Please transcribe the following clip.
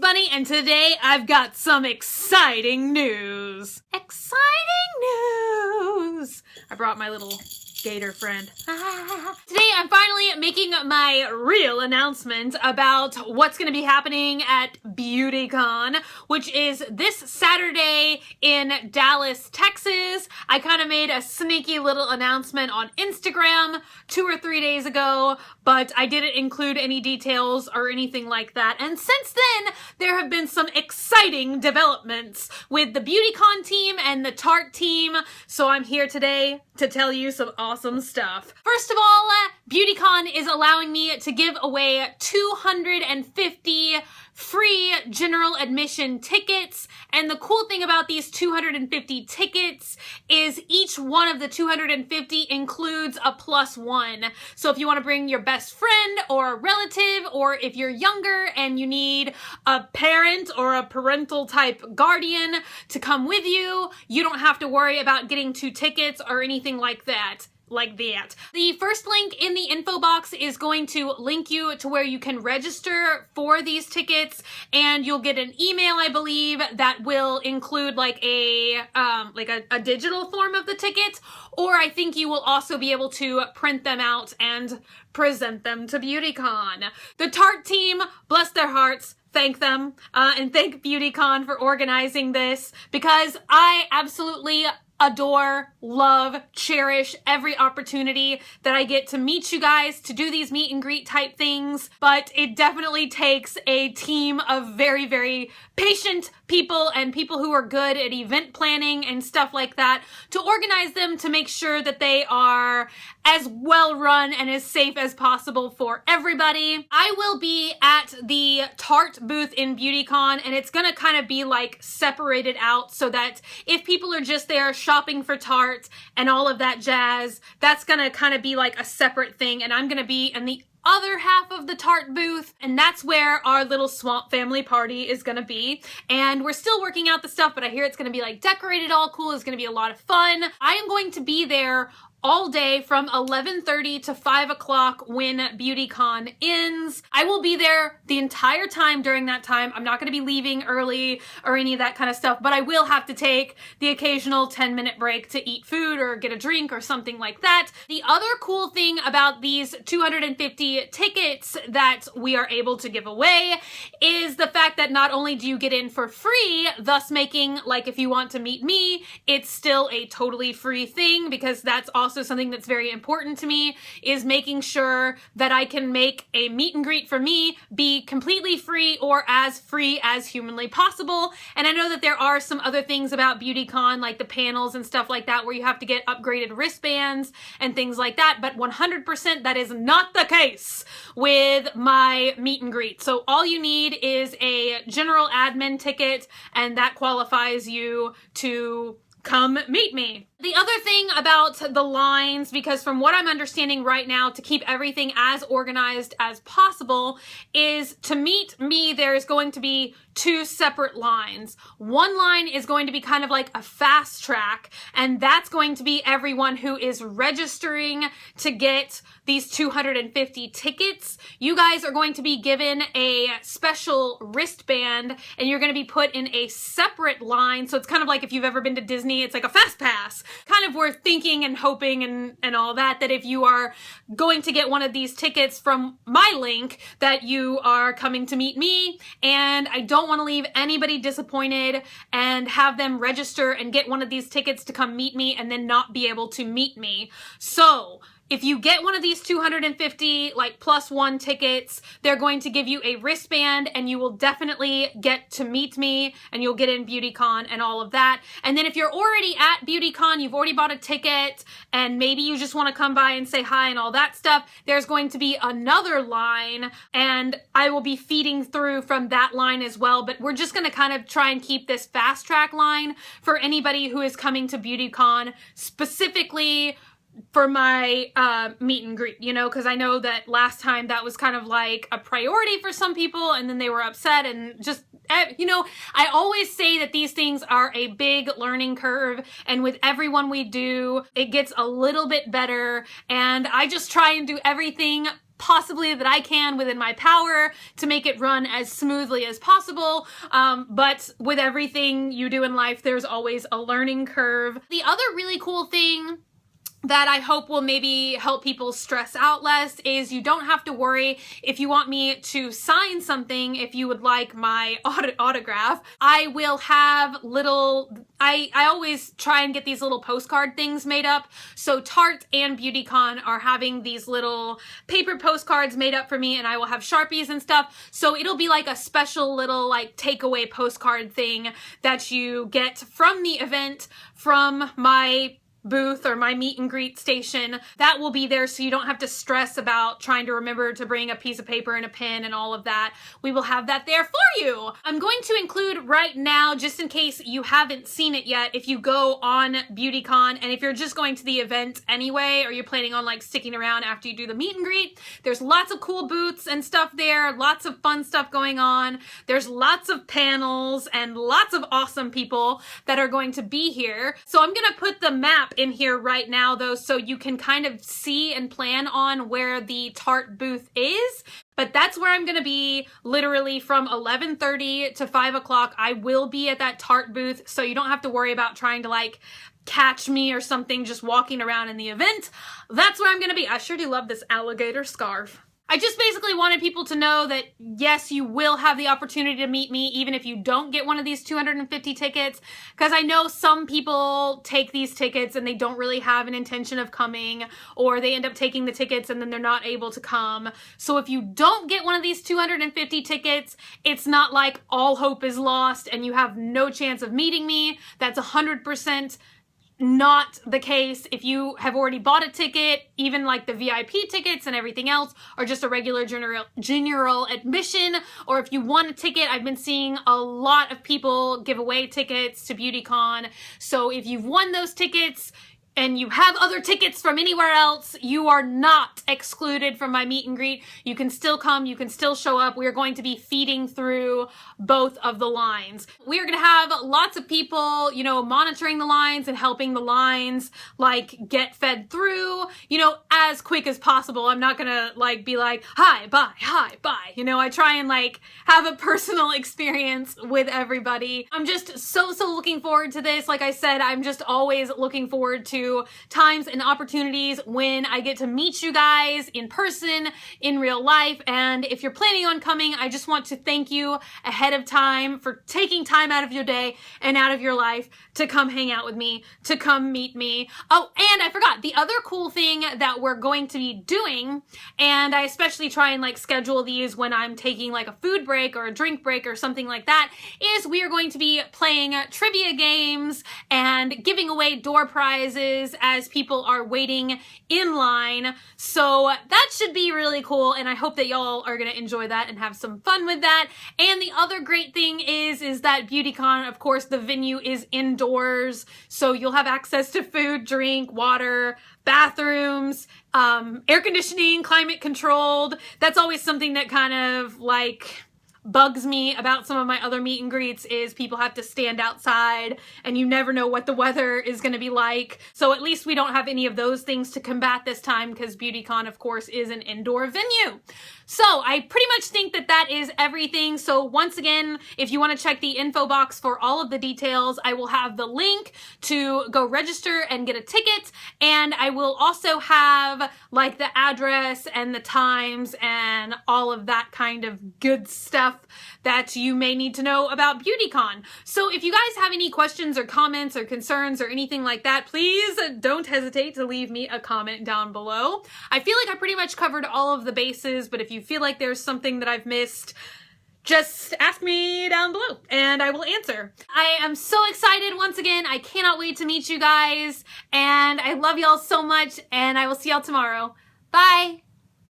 Bunny, and today I've got some exciting news. Exciting news! I brought my little gator friend. Today I'm finally making my real announcement about what's going to be happening at Beautycon, which is this Saturday in Dallas, Texas. I kind of made a sneaky little announcement on Instagram 2 or 3 days ago, but I didn't include any details or anything like that. And since then, there have been some exciting developments with the Beautycon team and the Tarte team, so I'm here today to tell you some awesome stuff. First of all, Beautycon is allowing me to give away 250 free general admission tickets, and the cool thing about these 250 tickets is each one of the 250 includes a +1. So if you want to bring your best friend or a relative, or if you're younger and you need a parent or a parental type guardian to come with you, you don't have to worry about getting 2 tickets or anything like that. The first link in the info box is going to link you to where you can register for these tickets, and you'll get an email, I believe, that will include like a digital form of the ticket, or I think you will also be able to print them out and present them to Beautycon. The Tarte team, bless their hearts, thank them, and thank Beautycon for organizing this, because I absolutely adore, love, cherish every opportunity that I get to meet you guys, to do these meet and greet type things, but it definitely takes a team of very, very patient people and people who are good at event planning and stuff like that to organize them, to make sure that they are as well run and as safe as possible for everybody. I will be at the Tarte booth in Beautycon, and it's gonna kind of be like separated out so that if people are just there shopping for Tarte and all of that jazz, that's gonna kind of be like a separate thing, and I'm gonna be in the other half of the Tarte booth, and that's where our little swamp family party is gonna be. And we're still working out the stuff, but I hear it's gonna be like decorated all cool. It's gonna be a lot of fun. I am going to be there all day from 11:30 to 5 o'clock when Beautycon ends. I will be there the entire time during that time. I'm not going to be leaving early or any of that kind of stuff, but I will have to take the occasional 10-minute break to eat food or get a drink or something like that. The other cool thing about these 250 tickets that we are able to give away is the fact that not only do you get in for free, thus making, like, if you want to meet me, it's still a totally free thing, because that's also something that's very important to me, is making sure that I can make a meet and greet for me be completely free or as free as humanly possible. And I know that there are some other things about Beautycon, like the panels and stuff like that, where you have to get upgraded wristbands and things like that, but 100% that is not the case with my meet and greet. So all you need is a general admin ticket, and that qualifies you to come meet me. The other thing about the lines, because from what I'm understanding right now, to keep everything as organized as possible, is to meet me, there's going to be 2 separate lines. One line is going to be kind of like a fast track, and that's going to be everyone who is registering to get these 250 tickets. You guys are going to be given a special wristband, and you're going to be put in a separate line. So it's kind of like if you've ever been to Disney, it's like a fast pass. Kind of we're thinking and hoping and all that if you are going to get one of these tickets from my link, that you are coming to meet me, and I don't want to leave anybody disappointed and have them register and get one of these tickets to come meet me and then not be able to meet me. So if you get one of these 250 like +1 tickets, they're going to give you a wristband, and you will definitely get to meet me, and you'll get in Beautycon and all of that. And then if you're already at Beautycon, you've already bought a ticket, and maybe you just want to come by and say hi and all that stuff, there's going to be another line, and I will be feeding through from that line as well. But we're just going to kind of try and keep this fast track line for anybody who is coming to Beautycon specifically for my meet and greet, you know, because I know that last time that was kind of like a priority for some people, and then they were upset, and just, you know, I always say that these things are a big learning curve, and with everyone we do, it gets a little bit better, and I just try and do everything possibly that I can within my power to make it run as smoothly as possible. But with everything you do in life, there's always a learning curve. The other really cool thing that I hope will maybe help people stress out less is you don't have to worry if you want me to sign something, if you would like my autograph. I will have I always try and get these little postcard things made up. So Tarte and Beautycon are having these little paper postcards made up for me, and I will have Sharpies and stuff. So it'll be like a special little like takeaway postcard thing that you get from the event, from my booth or my meet and greet station. That will be there, so you don't have to stress about trying to remember to bring a piece of paper and a pen and all of that. We will have that there for you. I'm going to include right now, just in case you haven't seen it yet, if you go on Beautycon, and if you're just going to the event anyway, or you're planning on like sticking around after you do the meet and greet, there's lots of cool booths and stuff there, lots of fun stuff going on. There's lots of panels and lots of awesome people that are going to be here. So I'm gonna put the map in here right now though, so you can kind of see and plan on where the Tarte booth is. But that's where I'm gonna be literally from 11:30 to 5 o'clock. I will be at that Tarte booth, so you don't have to worry about trying to like catch me or something just walking around in the event. That's where I'm gonna be. I sure do love this alligator scarf. I just basically wanted people to know that, yes, you will have the opportunity to meet me even if you don't get one of these 250 tickets, because I know some people take these tickets and they don't really have an intention of coming, or they end up taking the tickets and then they're not able to come. So if you don't get one of these 250 tickets, it's not like all hope is lost and you have no chance of meeting me. That's 100% not the case. If you have already bought a ticket, even like the VIP tickets and everything else, or just a regular general admission, or if you want a ticket, I've been seeing a lot of people give away tickets to Beautycon. So if you've won those tickets and you have other tickets from anywhere else, you are not excluded from my meet and greet. You can still come, you can still show up. We are going to be feeding through both of the lines. We are gonna have lots of people, you know, monitoring the lines and helping the lines like get fed through, you know, as quick as possible. I'm not gonna like be like, hi, bye. You know, I try and like have a personal experience with everybody. I'm just so looking forward to this. Like I said, I'm just always looking forward to times and opportunities when I get to meet you guys in person, in real life. And if you're planning on coming, I just want to thank you ahead of time for taking time out of your day and out of your life to come hang out with me, to come meet me. Oh, and I forgot, the other cool thing that we're going to be doing, and I especially try and like schedule these when I'm taking like a food break or a drink break or something like that, is we are going to be playing trivia games and giving away door prizes as people are waiting in line. So that should be really cool, and I hope that y'all are gonna enjoy that and have some fun with that. And the other great thing is that Beautycon, of course, the venue is indoors, so you'll have access to food, drink, water, bathrooms, air conditioning, climate controlled. That's always something that kind of like bugs me about some of my other meet and greets, is people have to stand outside and you never know what the weather is going to be like. So at least we don't have any of those things to combat this time, because Beautycon, of course, is an indoor venue. So I pretty much think that that is everything. So once again, if you want to check the info box for all of the details, I will have the link to go register and get a ticket. And I will also have like the address and the times and all of that kind of good stuff that you may need to know about Beautycon. So if you guys have any questions or comments or concerns or anything like that, please don't hesitate to leave me a comment down below. I feel like I pretty much covered all of the bases, but if you feel like there's something that I've missed, just ask me down below and I will answer. I am so excited once again. I cannot wait to meet you guys, and I love y'all so much, and I will see y'all tomorrow. Bye!